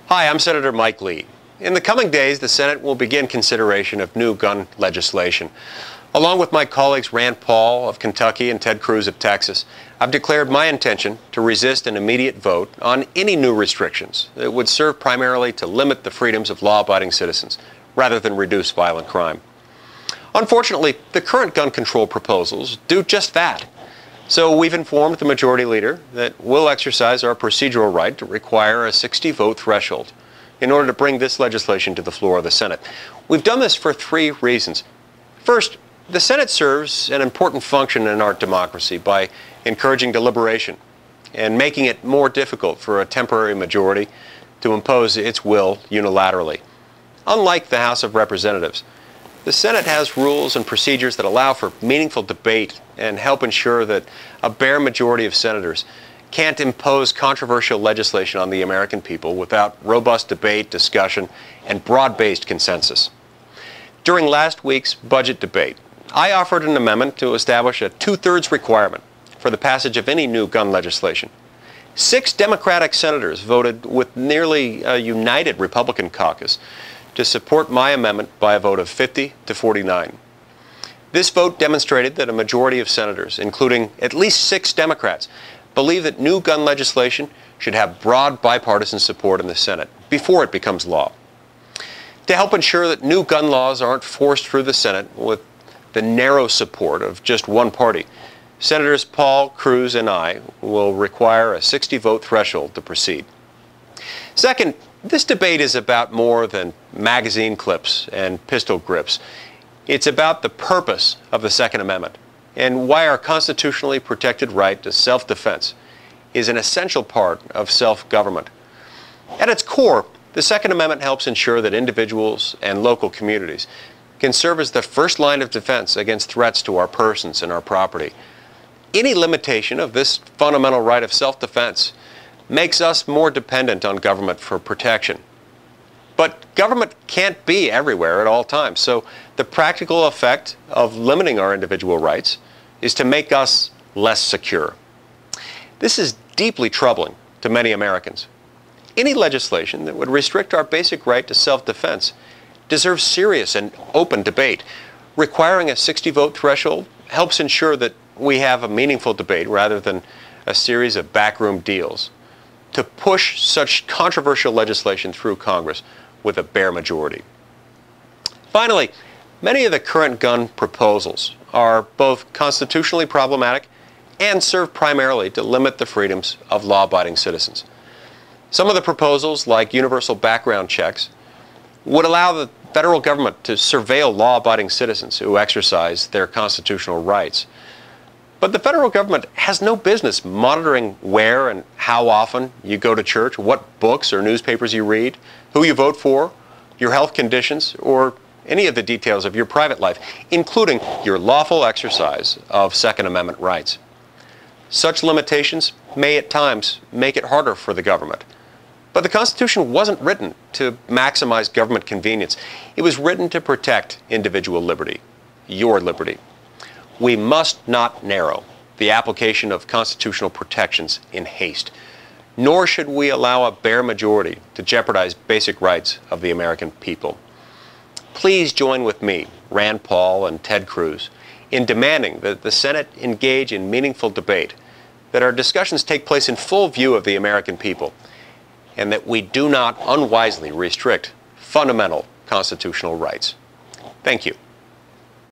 Hi, I'm Senator Mike Lee. In the coming days, the Senate will begin consideration of new gun legislation. Along with my colleagues Rand Paul of Kentucky and Ted Cruz of Texas, I've declared my intention to resist an immediate vote on any new restrictions that would serve primarily to limit the freedoms of law-abiding citizens rather than reduce violent crime. Unfortunately, the current gun control proposals do just that. So we've informed the Majority Leader that we'll exercise our procedural right to require a 60-vote threshold in order to bring this legislation to the floor of the Senate. We've done this for three reasons. First, the Senate serves an important function in our democracy by encouraging deliberation and making it more difficult for a temporary majority to impose its will unilaterally. Unlike the House of Representatives, the Senate has rules and procedures that allow for meaningful debate and help ensure that a bare majority of senators can't impose controversial legislation on the American people without robust debate, discussion, and broad-based consensus. During last week's budget debate, I offered an amendment to establish a two-thirds requirement for the passage of any new gun legislation. 6 Democratic senators voted with nearly a united Republican caucus to support my amendment by a vote of 50 to 49. This vote demonstrated that a majority of senators, including at least 6 Democrats, believe that new gun legislation should have broad bipartisan support in the Senate before it becomes law. To help ensure that new gun laws aren't forced through the Senate with the narrow support of just one party, Senators Paul, Cruz, and I will require a 60-vote threshold to proceed. Second, this debate is about more than magazine clips and pistol grips. It's about the purpose of the Second Amendment and why our constitutionally protected right to self-defense is an essential part of self-government. At its core, the Second Amendment helps ensure that individuals and local communities can serve as the first line of defense against threats to our persons and our property. Any limitation of this fundamental right of self-defense makes us more dependent on government for protection. But government can't be everywhere at all times, so the practical effect of limiting our individual rights is to make us less secure. This is deeply troubling to many Americans. Any legislation that would restrict our basic right to self-defense deserves serious and open debate. Requiring a 60-vote threshold helps ensure that we have a meaningful debate rather than a series of backroom deals to push such controversial legislation through Congress with a bare majority. Finally, many of the current gun proposals are both constitutionally problematic and serve primarily to limit the freedoms of law-abiding citizens. Some of the proposals, like universal background checks, would allow the federal government to surveil law-abiding citizens who exercise their constitutional rights. But the federal government has no business monitoring where and how often you go to church, what books or newspapers you read, who you vote for, your health conditions, or any of the details of your private life, including your lawful exercise of Second Amendment rights. Such limitations may at times make it harder for the government. But the Constitution wasn't written to maximize government convenience. It was written to protect individual liberty, your liberty. We must not narrow the application of constitutional protections in haste, nor should we allow a bare majority to jeopardize basic rights of the American people. Please join with me, Rand Paul, and Ted Cruz in demanding that the Senate engage in meaningful debate, that our discussions take place in full view of the American people, and that we do not unwisely restrict fundamental constitutional rights. Thank you.